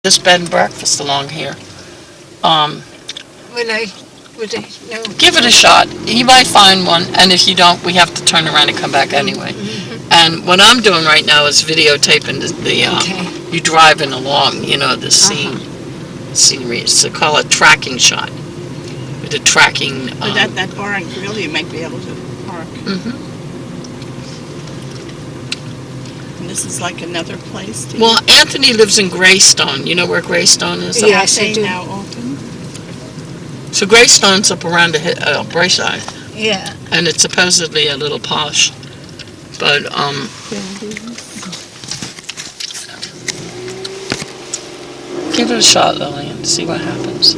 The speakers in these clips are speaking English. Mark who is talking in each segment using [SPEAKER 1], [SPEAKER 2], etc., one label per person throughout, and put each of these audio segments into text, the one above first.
[SPEAKER 1] this bed and breakfast along here.
[SPEAKER 2] Would I? No.
[SPEAKER 1] Give it a shot. You might find one, and if you don't, we have to turn around and come back anyway.
[SPEAKER 2] Mm-hmm.
[SPEAKER 1] And what I'm doing right now is videotaping you driving along, the scenery. It's called a tracking shot. With a tracking.
[SPEAKER 3] But that bar and grill, you might be able to park.
[SPEAKER 1] Mm-hmm.
[SPEAKER 3] And this is like another place.
[SPEAKER 1] Well, Anthony lives in Greystone. You know where Greystone is?
[SPEAKER 2] Yes, I do.
[SPEAKER 3] Now, Alton.
[SPEAKER 1] So Greystone's up around the Brayside.
[SPEAKER 2] Yeah.
[SPEAKER 1] And it's supposedly a little posh. But, give it a shot, Lillian. See what happens.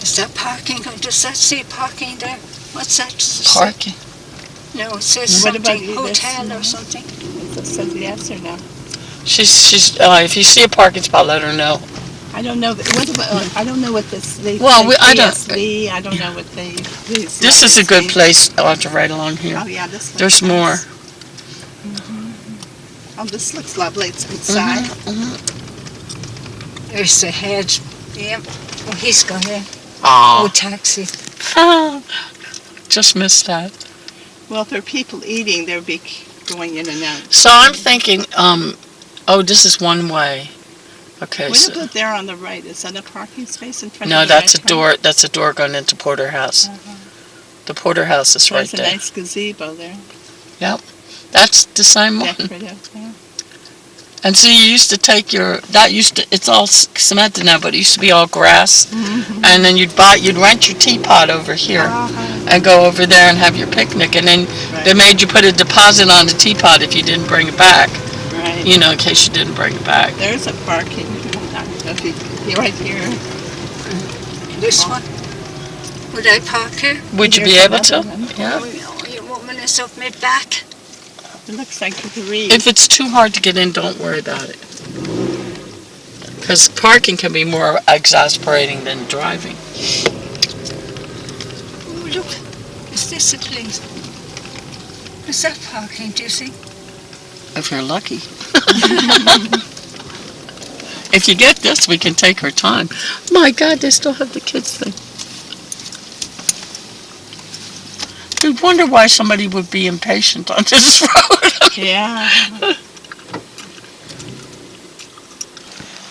[SPEAKER 2] Is that parking? Or does that say parking there? What's that?
[SPEAKER 1] Parking?
[SPEAKER 2] No, it says
[SPEAKER 3] What
[SPEAKER 2] something,
[SPEAKER 3] about
[SPEAKER 2] hotel or something.
[SPEAKER 3] It says yes or no.
[SPEAKER 1] She's. If you see a parking spot, let her know.
[SPEAKER 3] I don't know. What about? I don't know what this. They
[SPEAKER 1] Well,
[SPEAKER 3] say
[SPEAKER 1] I don't.
[SPEAKER 3] PSV, I don't know what they.
[SPEAKER 1] This is a good place, Audra, right along here.
[SPEAKER 3] Oh yeah, this.
[SPEAKER 1] There's more.
[SPEAKER 3] Mm-hmm. Oh, this looks lovely. It's inside.
[SPEAKER 1] Mm-hmm.
[SPEAKER 2] There's the head. Yeah. Oh, he's gone in.
[SPEAKER 1] Oh,
[SPEAKER 2] taxi.
[SPEAKER 1] just missed that.
[SPEAKER 3] Well, if there are people eating, they'll be going in and out.
[SPEAKER 1] So I'm thinking, this is one way. Okay.
[SPEAKER 3] What about there on the right? Is that a parking space in front
[SPEAKER 1] No,
[SPEAKER 3] of the
[SPEAKER 1] that's a
[SPEAKER 3] restaurant?
[SPEAKER 1] door. That's a door going into Porterhouse. The Porterhouse is right
[SPEAKER 3] There's a
[SPEAKER 1] there.
[SPEAKER 3] nice gazebo there.
[SPEAKER 1] Yep, that's the same one.
[SPEAKER 3] Decorative, yeah.
[SPEAKER 1] And so you used to take it's all cemented now, but it used to be all grass.
[SPEAKER 3] Mm-hmm.
[SPEAKER 1] And then you'd rent your teapot over here and go over there and have your picnic. And then they made you put a deposit on the teapot if you didn't bring it back.
[SPEAKER 3] Right.
[SPEAKER 1] In case you didn't bring it back.
[SPEAKER 3] There's a parking. You're right here.
[SPEAKER 2] This one. Would I park here?
[SPEAKER 1] Would you be
[SPEAKER 3] There's
[SPEAKER 1] able to?
[SPEAKER 3] another one.
[SPEAKER 1] Yeah.
[SPEAKER 2] Oh, your woman is up my back.
[SPEAKER 3] It looks like you can read.
[SPEAKER 1] If it's too hard to get in, don't worry about it. Because parking can be more exasperating than driving.
[SPEAKER 2] Oh, look. Is this a place? Is that parking, do you see?
[SPEAKER 1] If you're lucky. If you get this, we can take our time. My God, they still have the kids thing. I wonder why somebody would be impatient on this road.
[SPEAKER 3] Yeah.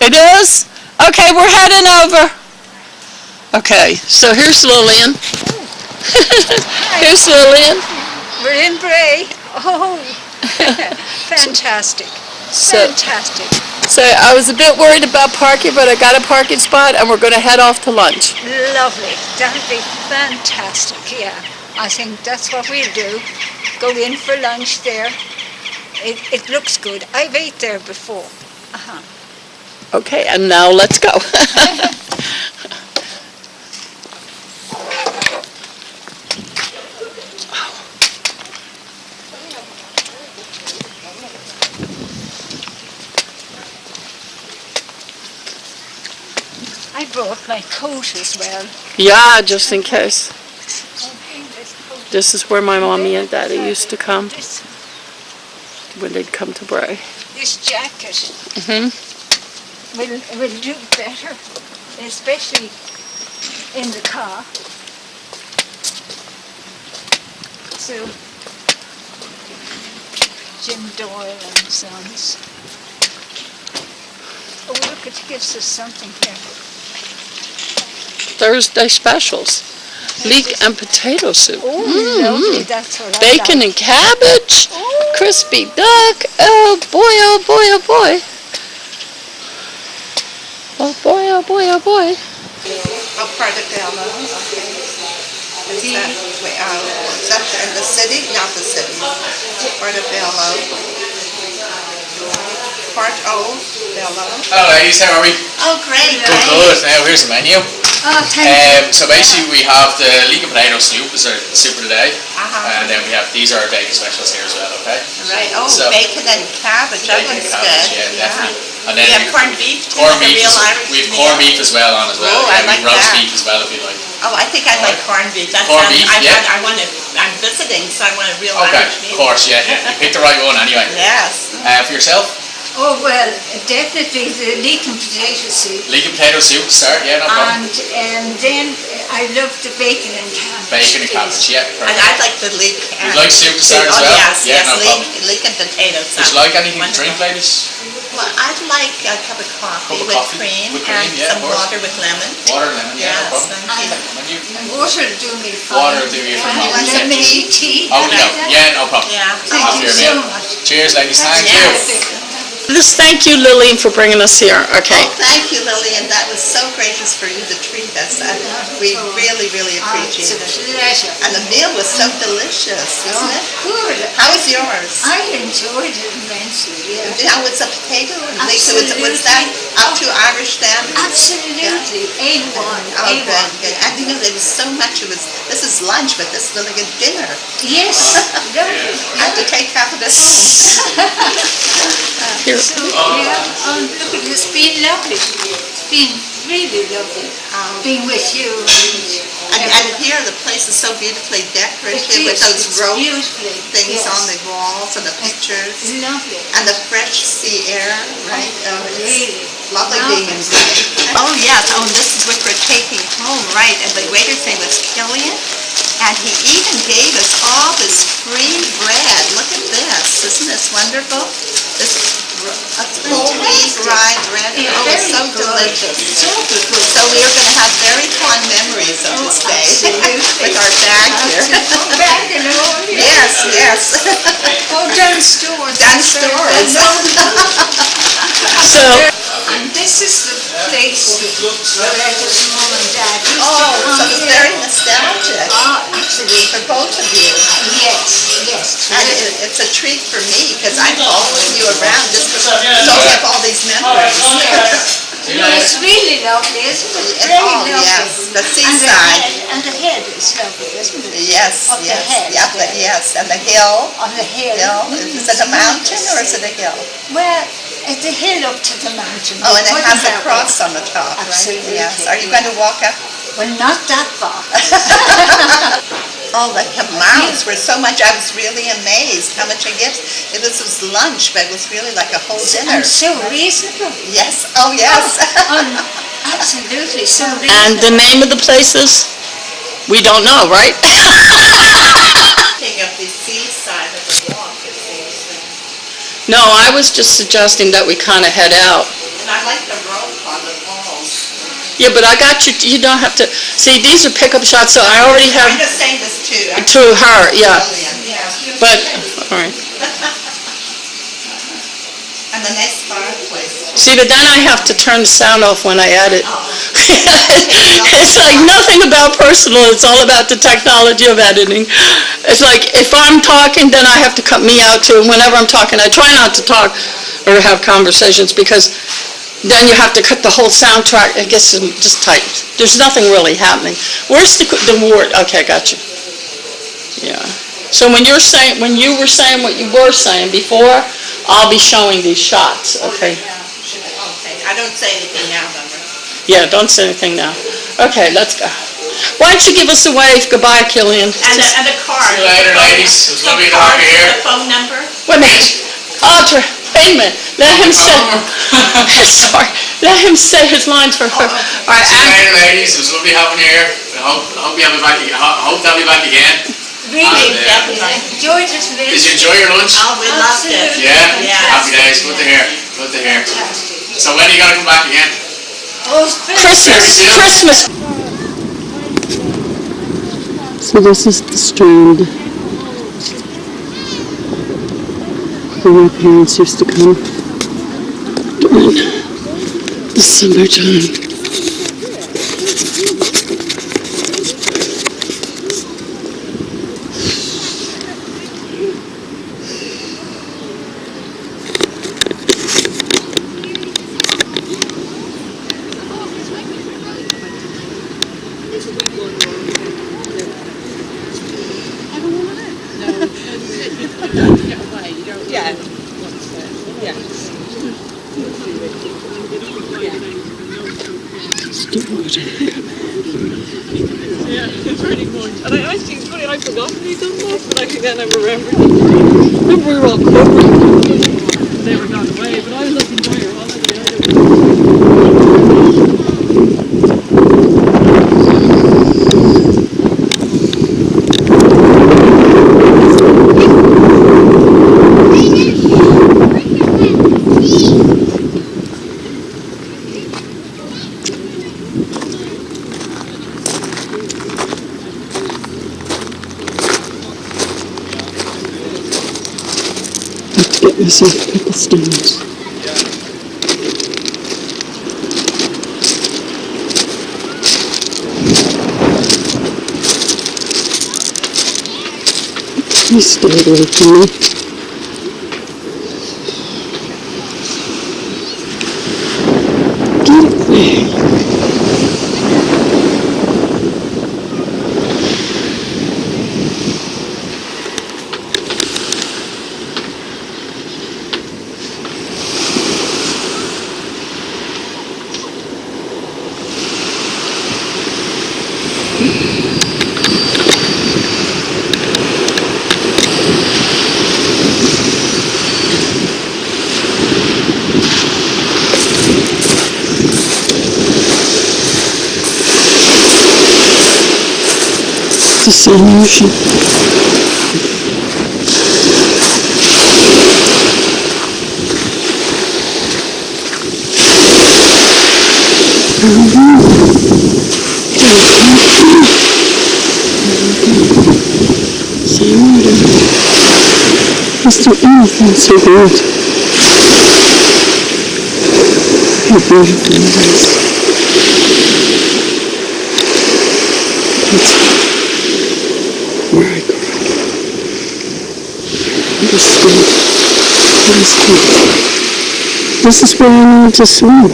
[SPEAKER 1] It is? Okay, we're heading over. Okay, so here's Lillian. Here's Lillian.
[SPEAKER 2] We're in Bray. Oh, fantastic. Fantastic.
[SPEAKER 1] So I was a bit worried about parking, but I got a parking spot, and we're going to head off to lunch.
[SPEAKER 2] Lovely. That'll be fantastic, yeah. I think that's what we'll do. Go in for lunch there. It looks good. I've ate there before.
[SPEAKER 1] Okay, and now let's go.
[SPEAKER 2] I brought my coat as well.
[SPEAKER 1] Yeah, just in case. This is where my mommy and daddy used to come when they'd come to Bray.
[SPEAKER 2] This jacket will do better, especially in the car. So, Jim Doyle and Sons. Oh, look, it gives us something here.
[SPEAKER 1] Thursday specials. Leek and potato soup.
[SPEAKER 2] Oh, lovely, that's what I
[SPEAKER 1] Bacon
[SPEAKER 2] like.
[SPEAKER 1] and cabbage.
[SPEAKER 2] Oh.
[SPEAKER 1] Crispy duck. Oh boy, oh boy, oh boy. Oh boy, oh boy, oh boy.
[SPEAKER 4] Oh, Portobello. Is that in the city? Not the city. Portobello. Portobello.
[SPEAKER 5] Hello ladies, how are we?
[SPEAKER 4] Oh, great.
[SPEAKER 5] Good. Now here's the menu.
[SPEAKER 2] Oh, thank you.
[SPEAKER 5] So basically we have the leek and potato soup is our soup of the day. And then we have, these are our bacon specials here as well, okay?
[SPEAKER 4] Right. Oh,
[SPEAKER 5] So-
[SPEAKER 4] bacon and cabbage. That
[SPEAKER 5] Bacon and
[SPEAKER 4] looks
[SPEAKER 5] cabbage,
[SPEAKER 4] good.
[SPEAKER 5] yeah, definitely. And then
[SPEAKER 4] We have corned beef too.
[SPEAKER 5] corned
[SPEAKER 4] like a
[SPEAKER 5] beef,
[SPEAKER 4] real Irish
[SPEAKER 5] we have
[SPEAKER 4] meal.
[SPEAKER 5] corned beef as well on as well.
[SPEAKER 4] Oh,
[SPEAKER 5] Yeah,
[SPEAKER 4] I
[SPEAKER 5] we
[SPEAKER 4] like
[SPEAKER 5] have roast
[SPEAKER 4] that.
[SPEAKER 5] beef as well if you like.
[SPEAKER 4] Oh, I think I'd like corned beef. That
[SPEAKER 5] Corned
[SPEAKER 4] sounds,
[SPEAKER 5] beef, yeah.
[SPEAKER 4] I'm visiting, so I want a real
[SPEAKER 5] Okay,
[SPEAKER 4] Irish
[SPEAKER 5] of
[SPEAKER 4] meal.
[SPEAKER 5] course, yeah. You picked the right one anyway.
[SPEAKER 4] Yes.
[SPEAKER 5] For yourself,
[SPEAKER 2] Oh, well, definitely the leek and potato soup.
[SPEAKER 5] leek and potato soup, start, yeah, no problem.
[SPEAKER 2] And then I love the bacon and cabbage.
[SPEAKER 5] Bacon and cabbage, yeah,
[SPEAKER 4] And
[SPEAKER 5] perfect.
[SPEAKER 4] I'd like the leek.
[SPEAKER 5] You'd like soup to start as
[SPEAKER 4] Oh,
[SPEAKER 5] well?
[SPEAKER 4] yes,
[SPEAKER 5] Yeah,
[SPEAKER 4] yes,
[SPEAKER 5] no problem.
[SPEAKER 4] leek and potatoes.
[SPEAKER 5] Would you like anything to
[SPEAKER 4] Wonderful.
[SPEAKER 5] drink, ladies?
[SPEAKER 4] Well, I'd like a cup of coffee
[SPEAKER 5] Cup of
[SPEAKER 4] with
[SPEAKER 5] coffee
[SPEAKER 4] cream
[SPEAKER 5] with cream,
[SPEAKER 4] and
[SPEAKER 5] yeah,
[SPEAKER 4] some
[SPEAKER 5] of course.
[SPEAKER 4] water with lemon.
[SPEAKER 5] Water, lemon, yeah,
[SPEAKER 4] Yes,
[SPEAKER 5] no problem.
[SPEAKER 4] thank you.
[SPEAKER 5] And you?
[SPEAKER 2] Water will do me fine.
[SPEAKER 5] Water will do you for
[SPEAKER 2] And
[SPEAKER 5] fine.
[SPEAKER 2] lemonade tea.
[SPEAKER 5] Oh, no, yeah, no problem.
[SPEAKER 4] Yeah.
[SPEAKER 2] Thank
[SPEAKER 5] Off
[SPEAKER 2] you
[SPEAKER 5] your
[SPEAKER 2] so
[SPEAKER 5] meal.
[SPEAKER 2] much.
[SPEAKER 5] Cheers, ladies, thank
[SPEAKER 4] Yes.
[SPEAKER 5] you.
[SPEAKER 1] Just thank you, Lillian, for bringing us here. Okay.
[SPEAKER 4] Oh, thank you, Lillian. That was so gracious for you to treat us. We really, really appreciate
[SPEAKER 2] It's
[SPEAKER 4] it.
[SPEAKER 2] a pleasure.
[SPEAKER 4] And the meal was so delicious, isn't it?
[SPEAKER 2] Good.
[SPEAKER 4] How was yours?
[SPEAKER 2] I enjoyed it immensely, yeah.
[SPEAKER 4] How was the potato and leek? Was that up to Irish standards?
[SPEAKER 2] Absolutely. A1.
[SPEAKER 4] Oh,
[SPEAKER 2] A1.
[SPEAKER 4] good, good. And you know, there was so much. This is lunch, but this is really good dinner.
[SPEAKER 2] Yes. Lovely.
[SPEAKER 4] I have to take half of this home.
[SPEAKER 1] Here.
[SPEAKER 2] So, yeah, look, it's been lovely. It's been really lovely being with you.
[SPEAKER 4] And here, the place is so beautifully decorated with those
[SPEAKER 2] It's
[SPEAKER 4] rope
[SPEAKER 2] beautifully.
[SPEAKER 4] things
[SPEAKER 2] yes.
[SPEAKER 4] on the walls and the pictures.
[SPEAKER 2] Lovely.
[SPEAKER 4] And the fresh sea air, right? It's
[SPEAKER 2] Really.
[SPEAKER 4] lovely being in Bray. Oh, yes. Oh, this is what we're taking home, right? And the waiter's name was Lillian. And he even gave us all this free bread. Look at this. Isn't this wonderful? This whole wheat rye bread.
[SPEAKER 2] Yeah,
[SPEAKER 4] Oh, it's so
[SPEAKER 2] very good.
[SPEAKER 4] delicious.
[SPEAKER 2] So good.
[SPEAKER 4] So we are going to have very fond memories of this day
[SPEAKER 2] absolutely.
[SPEAKER 4] with our bag here.
[SPEAKER 2] Back and all.
[SPEAKER 4] Yes, yes.
[SPEAKER 2] Oh, downstairs.
[SPEAKER 4] Downstairs.
[SPEAKER 1] So,
[SPEAKER 2] And this is the place where his mom and dad used
[SPEAKER 4] Oh,
[SPEAKER 2] to
[SPEAKER 4] so
[SPEAKER 2] come
[SPEAKER 4] it's
[SPEAKER 2] here.
[SPEAKER 4] very nostalgic
[SPEAKER 2] Oh, absolutely.
[SPEAKER 4] for both of you.
[SPEAKER 2] Yes, yes.
[SPEAKER 4] And it's a treat for me because I'm following you around just so I have all these memories.
[SPEAKER 2] No, it's really lovely, isn't it?
[SPEAKER 4] It's
[SPEAKER 2] Really
[SPEAKER 4] all,
[SPEAKER 2] lovely.
[SPEAKER 4] yes, the
[SPEAKER 2] And
[SPEAKER 4] seaside.
[SPEAKER 2] and the head is lovely, isn't it?
[SPEAKER 4] Yes,
[SPEAKER 2] Up the
[SPEAKER 4] yes,
[SPEAKER 2] head
[SPEAKER 4] yeah,
[SPEAKER 2] there.
[SPEAKER 4] yes, and the hill.
[SPEAKER 2] On the hill.
[SPEAKER 4] Is it a mountain or is it a hill?
[SPEAKER 2] Well, it's a hill up to the mountain.
[SPEAKER 4] Oh, and it
[SPEAKER 2] Put
[SPEAKER 4] has
[SPEAKER 2] that
[SPEAKER 4] a
[SPEAKER 2] way.
[SPEAKER 4] cross on the top, right?
[SPEAKER 2] Absolutely.
[SPEAKER 4] Yes. Are you going to walk up?
[SPEAKER 2] Well, not that far.
[SPEAKER 4] Oh, the amounts were so much. I was really amazed how much I get. This was lunch, but it was really like a whole dinner.
[SPEAKER 2] And so reasonable.
[SPEAKER 4] Yes, oh yes.
[SPEAKER 2] Absolutely, so
[SPEAKER 1] and the
[SPEAKER 2] reasonable.
[SPEAKER 1] name of the places? We don't know, right?
[SPEAKER 4] Thinking of the seaside of the walk, it seems.
[SPEAKER 1] No, I was just suggesting that we kind of head out.
[SPEAKER 4] And I like the rope on the walls.
[SPEAKER 1] Yeah, but I got you, you don't have to, see, these are pickup shots, so I already
[SPEAKER 4] I'm
[SPEAKER 1] have
[SPEAKER 4] just saying this too.
[SPEAKER 1] to her, yeah.
[SPEAKER 4] Yeah.
[SPEAKER 1] But, all right.
[SPEAKER 4] And the nice fireplace.
[SPEAKER 1] See, but then I have to turn the sound off when I edit. It's like nothing about personal, it's all about the technology of editing. It's like, if I'm talking, then I have to cut me out too. Whenever I'm talking, I try not to talk or have conversations, because then you have to cut the whole soundtrack. It gets just tight. There's nothing really happening. Where's the word? Okay, got you. Yeah. So when you were saying what you were saying before, I'll be showing these shots, okay?
[SPEAKER 4] Okay, I don't say anything now, Lumber.
[SPEAKER 1] Yeah, don't say anything now. Okay, let's go. Why don't you give us a wave? Goodbye, Killian.
[SPEAKER 4] And a card.
[SPEAKER 5] See you later, ladies. It was lovely to have you here.
[SPEAKER 4] The phone number.
[SPEAKER 1] Wait a minute. Audra, wait a minute. Let him say, sorry, let him say his lines for her. All right,
[SPEAKER 5] See you
[SPEAKER 1] and
[SPEAKER 5] later, ladies. It was lovely having you here. I hope you have me back. Hope to have you back again.
[SPEAKER 2] Really,
[SPEAKER 5] And,
[SPEAKER 2] enjoyed it.
[SPEAKER 5] Did you enjoy your lunch?
[SPEAKER 4] Oh, we loved it.
[SPEAKER 2] Absolutely.
[SPEAKER 5] Yeah?
[SPEAKER 4] Yes.
[SPEAKER 5] Happy days. Good to hear. Good to hear.
[SPEAKER 2] Fantastic.
[SPEAKER 5] So when are you going to come back again?
[SPEAKER 2] Oh, it's very
[SPEAKER 1] Christmas. So this is the strand where my parents used to come during the summertime. property don't look, but I can't remember. Remember we were all corporate. They were gone away, but I was looking for your holiday. Get me some pickle stones. Please stay away from me. Get away. The same ocean. Same water. Is there anything so good? How beautiful it is. It's where I grew up. It is good. It is good. This is where I wanted to swim.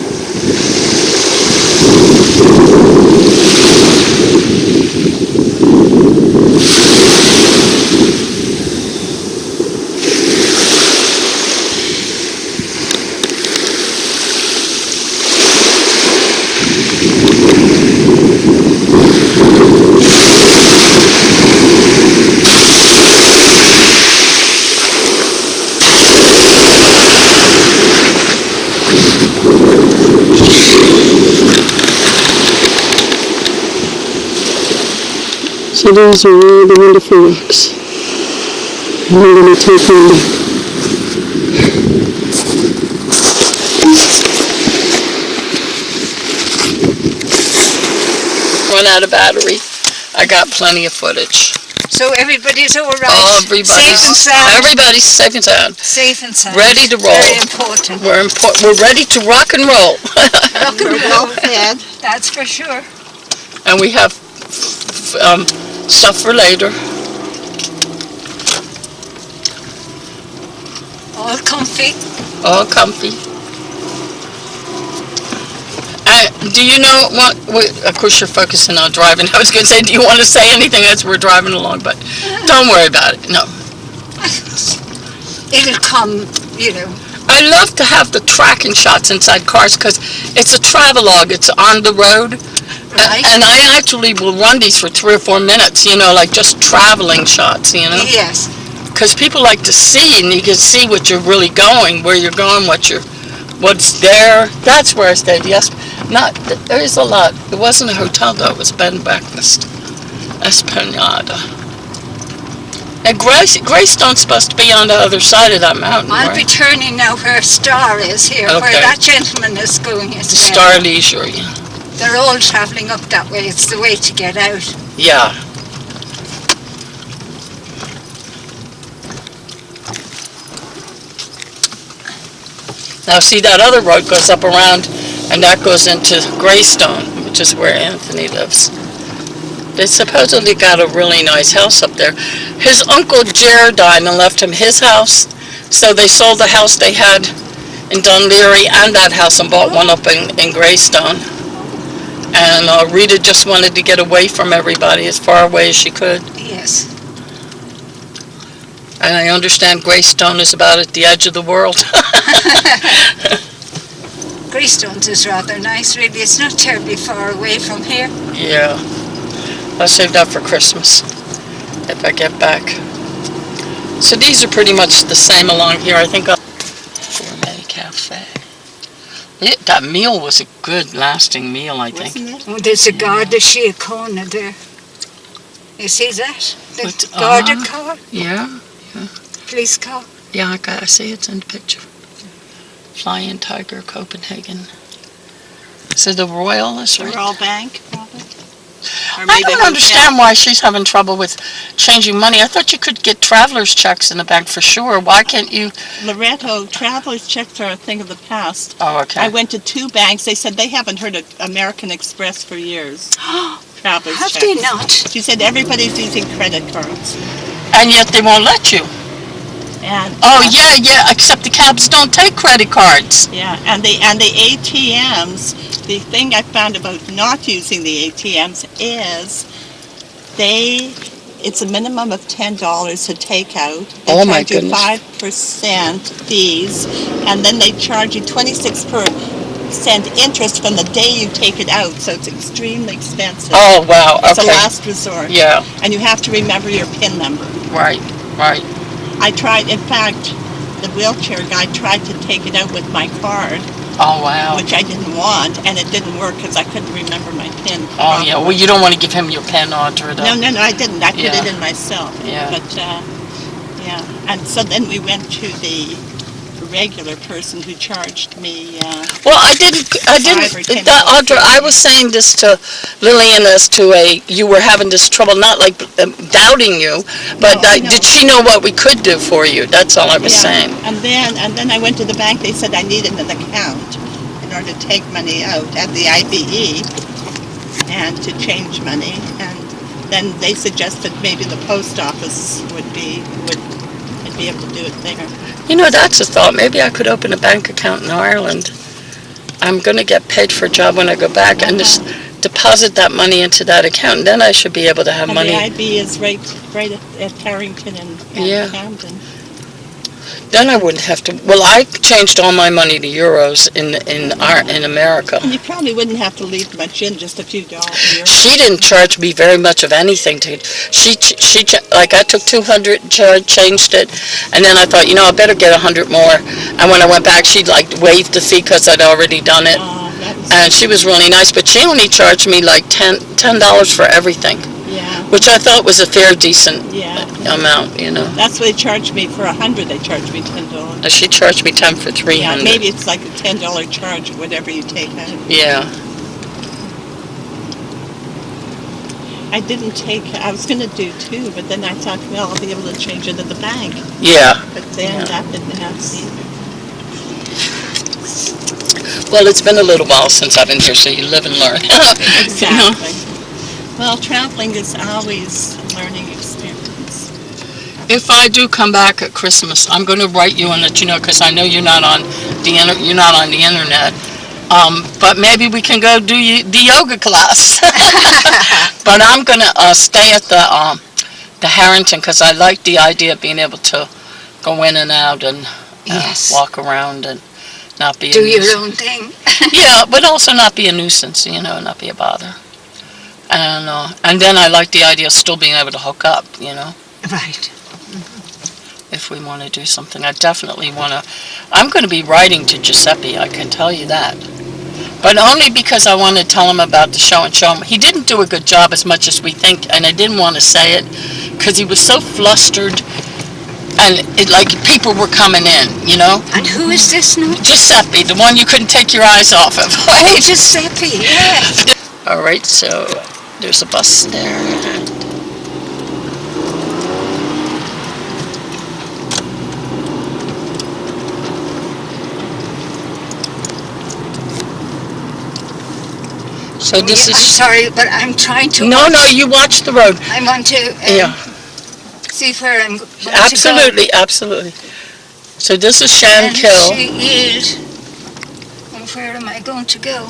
[SPEAKER 1] So those are all the wonderful rocks. And I'm going to take one back. Run out of battery. I got plenty of footage.
[SPEAKER 2] So everybody's all right?
[SPEAKER 1] Everybody's
[SPEAKER 2] safe and sound?
[SPEAKER 1] Everybody's safe and sound.
[SPEAKER 2] Safe and sound.
[SPEAKER 1] Ready to roll.
[SPEAKER 2] Very important.
[SPEAKER 1] We're ready to rock and roll.
[SPEAKER 2] Rock and
[SPEAKER 3] We're
[SPEAKER 2] roll.
[SPEAKER 3] well fed.
[SPEAKER 2] That's for sure.
[SPEAKER 1] And we have stuff for later.
[SPEAKER 2] All comfy.
[SPEAKER 1] All comfy. Do you know what? Of course, you're focusing on driving. I was going to say, do you want to say anything as we're driving along? But don't worry about it. No.
[SPEAKER 2] It'll come, you know.
[SPEAKER 1] I love to have the tracking shots inside cars because it's a travelogue. It's on the road.
[SPEAKER 2] Right.
[SPEAKER 1] And I actually will run these for 3 or 4 minutes, you know, like just traveling shots, you know?
[SPEAKER 2] Yes.
[SPEAKER 1] Because people like to see, and you can see what you're really going, where you're going, what's there. That's where I stayed. Yes, there is a lot. It wasn't a hotel though. It was a bed and breakfast. Esplanada. And Greystone's supposed to be on the other side of that mountain,
[SPEAKER 2] I'll
[SPEAKER 1] right?
[SPEAKER 2] be turning now where Star is here, where
[SPEAKER 1] Okay.
[SPEAKER 2] that gentleman is going as well.
[SPEAKER 1] Star Leisure, yeah.
[SPEAKER 2] They're all travelling up that way. It's the way to get out.
[SPEAKER 1] Yeah. Now see, that other road goes up around, and that goes into Greystone, which is where Anthony lives. They supposedly got a really nice house up there. His uncle Jer died and left him his house, so they sold the house they had in Dunleary and that house and bought one up in Greystone. And Rita just wanted to get away from everybody as far away as she could.
[SPEAKER 2] Yes.
[SPEAKER 1] And I understand Greystone is about at the edge of the world.
[SPEAKER 2] Greystones is rather nice, really. It's not terribly far away from here.
[SPEAKER 1] Yeah. I saved up for Christmas. if I get back. So these are pretty much the same along here. I think Gourmet Cafe. That meal was a good, lasting meal, I think.
[SPEAKER 3] Wasn't it?
[SPEAKER 2] Oh, there's a Garda Síochána there. You see that? The
[SPEAKER 1] What,
[SPEAKER 2] Garda car,
[SPEAKER 1] Yeah,
[SPEAKER 2] police car.
[SPEAKER 1] yeah, I see it's in the picture. Flying Tiger, Copenhagen. So the Royal is
[SPEAKER 3] The
[SPEAKER 1] right.
[SPEAKER 3] Royal Bank, probably? Or
[SPEAKER 1] I
[SPEAKER 3] maybe
[SPEAKER 1] don't
[SPEAKER 3] hotel.
[SPEAKER 1] understand why she's having trouble with changing money. I thought you could get traveler's checks in the bank for sure. Why can't you?
[SPEAKER 3] Loretto, traveler's checks are a thing of the past.
[SPEAKER 1] Oh,
[SPEAKER 3] I
[SPEAKER 1] okay.
[SPEAKER 3] went to 2 banks. They said they haven't heard of American Express for years. Traveler's
[SPEAKER 2] Have
[SPEAKER 3] checks.
[SPEAKER 2] they not?
[SPEAKER 3] She said everybody's using credit cards.
[SPEAKER 1] And yet they won't let you.
[SPEAKER 3] And
[SPEAKER 1] Oh, yeah, except the cabs don't take credit cards.
[SPEAKER 3] yeah, and the ATMs. The thing I found about not using the ATMs is it's a minimum of $10 to take out. They
[SPEAKER 1] Oh, my
[SPEAKER 3] charge you
[SPEAKER 1] goodness.
[SPEAKER 3] 5% fees, and then they charge you 26% interest from the day you take it out. So it's extremely expensive.
[SPEAKER 1] Oh, wow,
[SPEAKER 3] It's a
[SPEAKER 1] okay.
[SPEAKER 3] last resort.
[SPEAKER 1] Yeah,
[SPEAKER 3] And you have to remember your PIN number.
[SPEAKER 1] right.
[SPEAKER 3] I tried, in fact, the wheelchair guy tried to take it out with my card,
[SPEAKER 1] Oh, wow.
[SPEAKER 3] which I didn't want, and it didn't work because I couldn't remember my PIN.
[SPEAKER 1] Oh, yeah, well, you don't want to give him your pen, Audra, though.
[SPEAKER 3] No, I didn't. I put
[SPEAKER 1] Yeah.
[SPEAKER 3] it in myself.
[SPEAKER 1] Yeah.
[SPEAKER 3] But, yeah. And so then we went to the regular person who charged me,
[SPEAKER 1] Well, I
[SPEAKER 3] Five or
[SPEAKER 1] didn't,
[SPEAKER 3] 10
[SPEAKER 1] Audra, I was saying this to Lillian as to you were having this trouble, not like doubting you, but
[SPEAKER 3] No, I know.
[SPEAKER 1] did she know what we could do for you? That's all I was
[SPEAKER 3] yeah.
[SPEAKER 1] saying.
[SPEAKER 3] And then I went to the bank. They said I needed an account in order to take money out at the IBE and to change money. And then they suggested maybe the post office would be able to do it there.
[SPEAKER 1] You know, that's a thought. Maybe I could open a bank account in Ireland. I'm going to get paid for a job when I go back and just deposit that money into that account, and then I should be able to have
[SPEAKER 3] And
[SPEAKER 1] money.
[SPEAKER 3] the IB is right at Tarrington and
[SPEAKER 1] Yeah.
[SPEAKER 3] Camden.
[SPEAKER 1] Then I wouldn't have to. Well, I changed all my money to euros in America.
[SPEAKER 3] And you probably wouldn't have to leave much in, just a few dollars.
[SPEAKER 1] She didn't charge me very much of anything. Like I took 200, changed it, and then I thought, I better get 100 more. And when I went back, she like waived the fee because I'd already done it.
[SPEAKER 3] That was,
[SPEAKER 1] And she was really nice, but she only charged me like $10 for everything,
[SPEAKER 3] yeah,
[SPEAKER 1] which I thought was a fair, decent
[SPEAKER 3] yeah.
[SPEAKER 1] amount,
[SPEAKER 3] That's what they charged me for 100. They charged me $10.
[SPEAKER 1] She charged me 10 for
[SPEAKER 3] Yeah,
[SPEAKER 1] 300.
[SPEAKER 3] maybe it's like a $10 charge, whatever you take out.
[SPEAKER 1] Yeah.
[SPEAKER 3] I was going to do 2, but then I thought, well, I'll be able to change it at the bank.
[SPEAKER 1] Yeah.
[SPEAKER 3] But then
[SPEAKER 1] Yeah.
[SPEAKER 3] that didn't happen.
[SPEAKER 1] Well, it's been a little while since I've been here, so you live and learn.
[SPEAKER 3] Exactly. Well, traveling is always a learning experience.
[SPEAKER 1] If I do come back at Christmas, I'm going to write you and let you know, because I know you're not on the internet. But maybe we can go do the yoga class. But I'm going to stay at the Harrington, because I like the idea of being able to go in and out and
[SPEAKER 2] Yes.
[SPEAKER 1] walk around and not be a
[SPEAKER 2] Do
[SPEAKER 1] nuisance.
[SPEAKER 2] your own thing.
[SPEAKER 1] Yeah, but also not be a nuisance, not be a bother. And then I like the idea of still being able to hook up,
[SPEAKER 2] Right.
[SPEAKER 1] if we want to do something. I definitely want to. I'm going to be writing to Giuseppe, I can tell you that. But only because I want to tell him about the show and show him. He didn't do a good job as much as we think, and I didn't want to say it because he was so flustered, and like people were coming in,
[SPEAKER 2] And who is this now?
[SPEAKER 1] Giuseppe, the one you couldn't take your eyes off of.
[SPEAKER 2] Oh, Giuseppe, yes.
[SPEAKER 1] All right, so there's a bus there. So this
[SPEAKER 2] I'm
[SPEAKER 1] is.
[SPEAKER 2] sorry, but I'm trying to...
[SPEAKER 1] No, you watch the road.
[SPEAKER 2] I want to
[SPEAKER 1] Yeah,
[SPEAKER 2] see where I'm going to go.
[SPEAKER 1] absolutely. So this is
[SPEAKER 2] And
[SPEAKER 1] Shankill.
[SPEAKER 2] she is... And where am I going to go?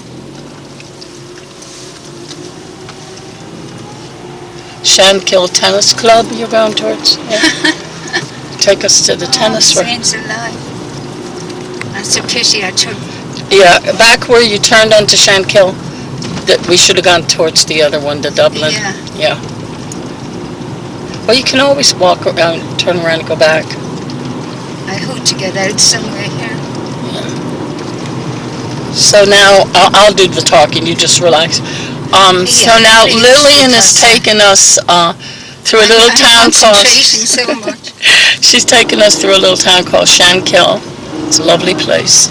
[SPEAKER 1] Shankill Tennis Club you're going towards? Yeah. Take us to the tennis
[SPEAKER 2] Oh,
[SPEAKER 1] room.
[SPEAKER 2] saints alive. That's a pity I took...
[SPEAKER 1] Yeah, back where you turned onto Shankill, that we should have gone towards the other one, the Dublin.
[SPEAKER 2] Yeah.
[SPEAKER 1] Yeah. Well, you can always walk around, turn around and go back.
[SPEAKER 2] I hope to get out somewhere here.
[SPEAKER 1] So now, I'll do the talking, you just relax. So
[SPEAKER 2] Yeah,
[SPEAKER 1] now
[SPEAKER 2] please,
[SPEAKER 1] Lillian is
[SPEAKER 2] because
[SPEAKER 1] taking us through a little
[SPEAKER 2] I'm
[SPEAKER 1] town called...
[SPEAKER 2] concentrating so much.
[SPEAKER 1] She's taking us through a little town called Shankill. It's a lovely place.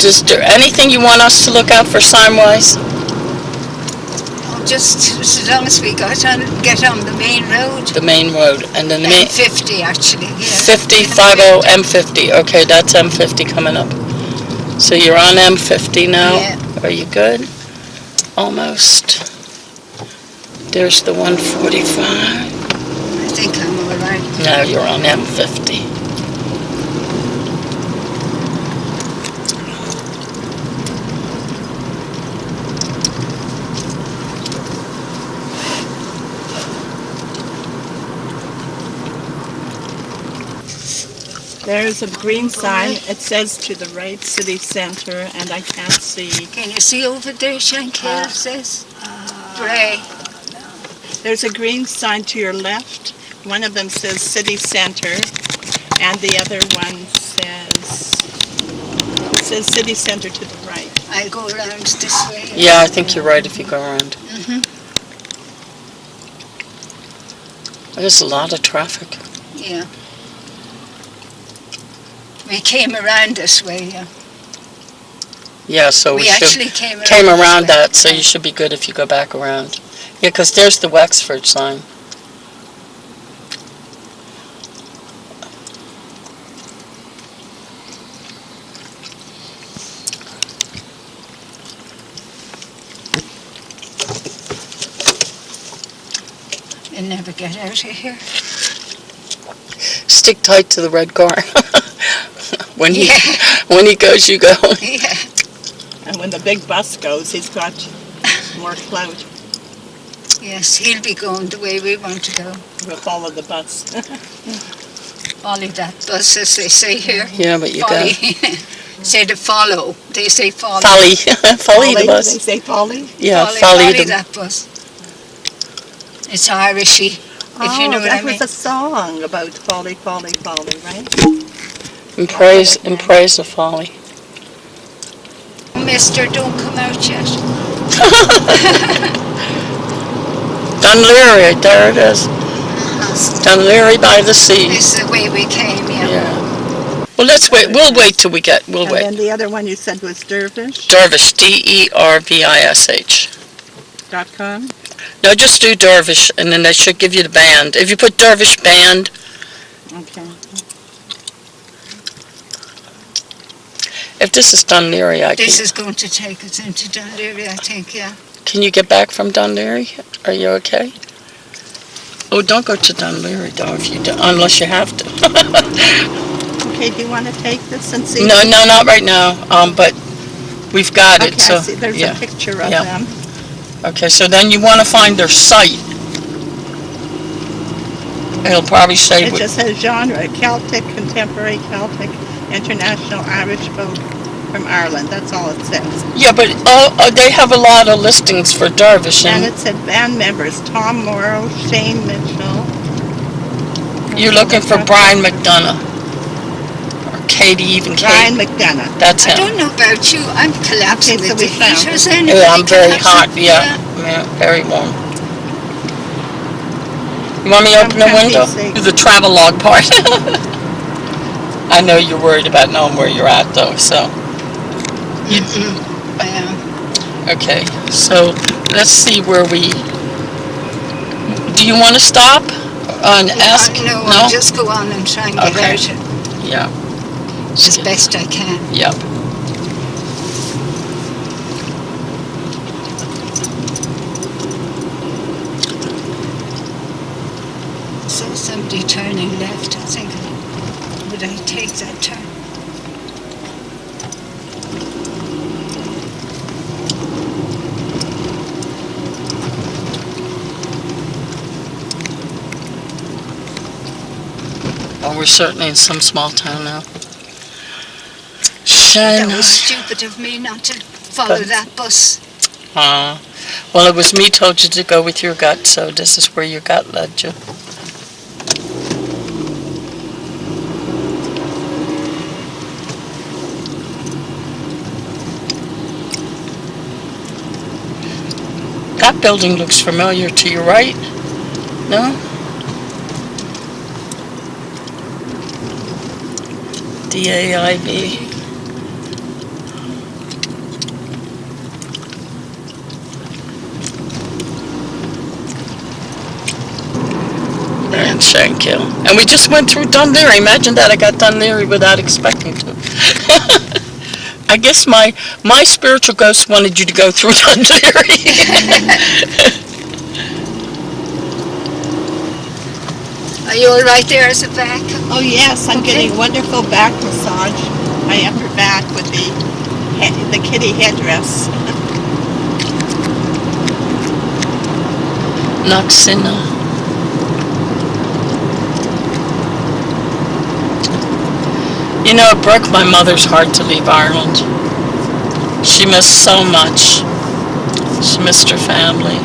[SPEAKER 1] Is there anything you want us to look out for sign-wise?
[SPEAKER 2] Oh, just as long as we get on the main road.
[SPEAKER 1] The main road, and then the main...
[SPEAKER 2] M50 actually, yeah.
[SPEAKER 1] 50, 50, M50. Okay, that's M50 coming up. So you're on M50 now?
[SPEAKER 2] Yeah.
[SPEAKER 1] Are you good? Almost. There's the 145.
[SPEAKER 2] I think I'm all right.
[SPEAKER 1] Now you're on M50.
[SPEAKER 3] There's a green sign. It says to the right, city center, and I can't see.
[SPEAKER 2] Can you see over there, Shankill says? Bray.
[SPEAKER 3] There's a green sign to your left. One of them says city center, and the other one says city center to the right.
[SPEAKER 2] I'll go around this way.
[SPEAKER 1] Yeah, I think you're right if you go around. There's a lot of traffic.
[SPEAKER 2] Yeah. We came around this way, yeah.
[SPEAKER 1] Yeah, so we
[SPEAKER 2] actually
[SPEAKER 1] should...
[SPEAKER 2] came
[SPEAKER 1] Came
[SPEAKER 2] this
[SPEAKER 1] around
[SPEAKER 2] way.
[SPEAKER 1] that, so you should be good if you go back around. Yeah, because there's the Wexford sign.
[SPEAKER 2] And never get out of here.
[SPEAKER 1] Stick tight to the red car. When he goes, you go.
[SPEAKER 2] Yeah.
[SPEAKER 3] And when the big bus goes, he's got more clout.
[SPEAKER 2] Yes, he'll be going the way we want to go.
[SPEAKER 3] We'll follow the bus.
[SPEAKER 2] Follow that bus, as they say here.
[SPEAKER 1] Yeah, but you
[SPEAKER 2] Folly.
[SPEAKER 1] got...
[SPEAKER 2] Say to follow. They say follow.
[SPEAKER 1] Folly. Folly the
[SPEAKER 3] They
[SPEAKER 1] bus.
[SPEAKER 3] say folly?
[SPEAKER 1] Yeah,
[SPEAKER 2] Folly
[SPEAKER 1] folly the...
[SPEAKER 2] that bus. It's Irishy, if you know what I
[SPEAKER 3] that
[SPEAKER 2] mean.
[SPEAKER 3] was a song about folly, folly, folly, right?
[SPEAKER 1] In praise of folly.
[SPEAKER 2] Mister, don't come out yet.
[SPEAKER 1] Dunleary, there it is. Dunleary by the sea.
[SPEAKER 2] This is the way we came, yeah.
[SPEAKER 1] Yeah. Well, let's wait. We'll wait till we get... We'll
[SPEAKER 3] And
[SPEAKER 1] wait.
[SPEAKER 3] then the other one you said was Dervish.com.
[SPEAKER 1] Dervish, DERVISH. No, just do Dervish, and then they should give you the band. If you put Dervish band...
[SPEAKER 3] Okay.
[SPEAKER 1] If this is Dunleary, I
[SPEAKER 2] This
[SPEAKER 1] can...
[SPEAKER 2] is going to take us into Dunleary, I think, yeah.
[SPEAKER 1] Can you get back from Dunleary? Are you okay? Oh, don't go to Dunleary, though, if you do, unless you have to.
[SPEAKER 3] Okay, do you want to take this and see?
[SPEAKER 1] No, not right now, but we've got
[SPEAKER 3] Okay,
[SPEAKER 1] it, so...
[SPEAKER 3] I see. There's
[SPEAKER 1] yeah.
[SPEAKER 3] a picture of
[SPEAKER 1] Yeah.
[SPEAKER 3] them.
[SPEAKER 1] Okay, so then you want to find their site. It'll probably say...
[SPEAKER 3] It just says genre, Celtic, contemporary Celtic, international Irish folk from Ireland. That's all it says.
[SPEAKER 1] Yeah, but they have a lot of listings for Dervish,
[SPEAKER 3] And
[SPEAKER 1] and
[SPEAKER 3] it said band members, Tom Morrow, Shane Mitchell.
[SPEAKER 1] you're looking for Brian McDonough. Or Katie, even
[SPEAKER 3] Brian
[SPEAKER 1] Kate.
[SPEAKER 3] McDonough.
[SPEAKER 1] That's
[SPEAKER 2] I
[SPEAKER 1] him.
[SPEAKER 2] don't know about you. I'm collapsing
[SPEAKER 3] Okay, so
[SPEAKER 2] with the
[SPEAKER 3] we found
[SPEAKER 2] heaters.
[SPEAKER 3] it.
[SPEAKER 2] Anybody
[SPEAKER 1] Yeah, I'm very hot,
[SPEAKER 2] collapsing?
[SPEAKER 1] yeah, very warm. You want me to open the window? Do the travelogue part. I know you're worried about knowing where you're at, though, so...
[SPEAKER 2] I am.
[SPEAKER 1] Okay, so let's see where we... Do you want to stop and ask?
[SPEAKER 2] No, I'll just go on and try and get
[SPEAKER 1] Okay.
[SPEAKER 2] out
[SPEAKER 1] Yeah.
[SPEAKER 2] as best I can.
[SPEAKER 1] Yep.
[SPEAKER 2] So somebody turning left, I think. Would I take that turn?
[SPEAKER 1] Oh, we're certainly in some small town now.
[SPEAKER 2] That was stupid of me not to follow that bus.
[SPEAKER 1] Well, it was me told you to go with your gut, so this is where your gut led you. That building looks familiar to your right, no? DAIB. And Shankill. And we just went through Dunleary. Imagine that, I got Dunleary without expecting to. I guess my spiritual ghost wanted you to go through Dunleary.
[SPEAKER 2] Are you all right there as a back?
[SPEAKER 3] Oh yes, I'm getting wonderful back massage. My upper back with the kitty headdress.
[SPEAKER 1] Noxina. You know, it broke my mother's heart to leave Ireland. She missed so much. She missed her family.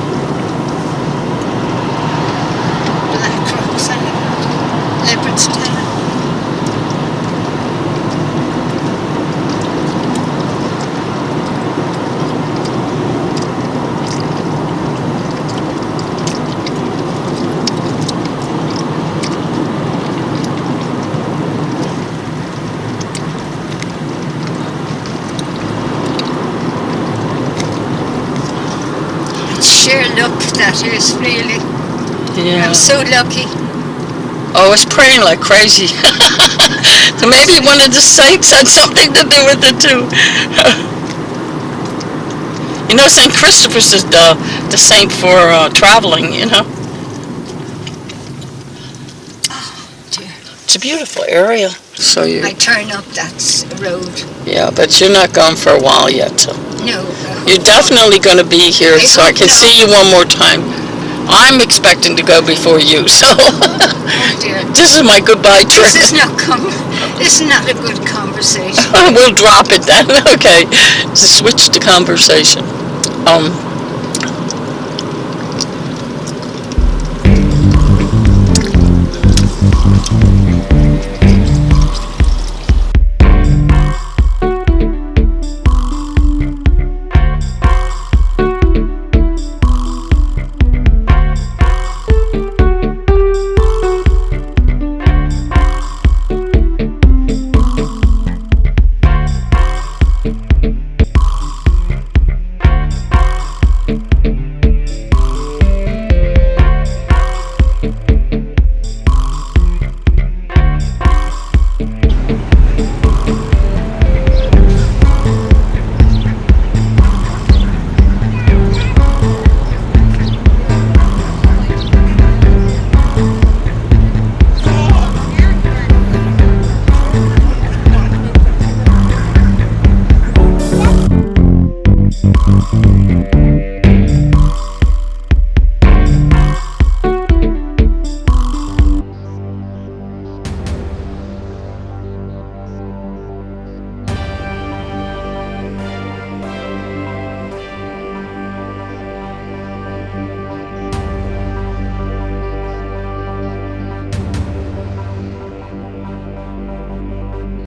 [SPEAKER 2] Black Rocks and Leopardstown. Sheer luck that is, really.
[SPEAKER 1] Yeah.
[SPEAKER 2] I'm so lucky.
[SPEAKER 1] Oh, I was praying like crazy. So maybe one of the saints had something to do with it too. You know, St. Christopher's is the saint for traveling, you know.
[SPEAKER 2] Dear.
[SPEAKER 1] It's a beautiful area. So
[SPEAKER 2] I turn up that road.
[SPEAKER 1] yeah, but you're not gone for a while yet. So.
[SPEAKER 2] No.
[SPEAKER 1] You're definitely going to be here, so I can see you one more time. I'm expecting to go before you, so
[SPEAKER 2] Oh dear.
[SPEAKER 1] this is my goodbye trip.
[SPEAKER 2] This is not a good conversation.
[SPEAKER 1] We'll drop it then. Okay, so switch the conversation.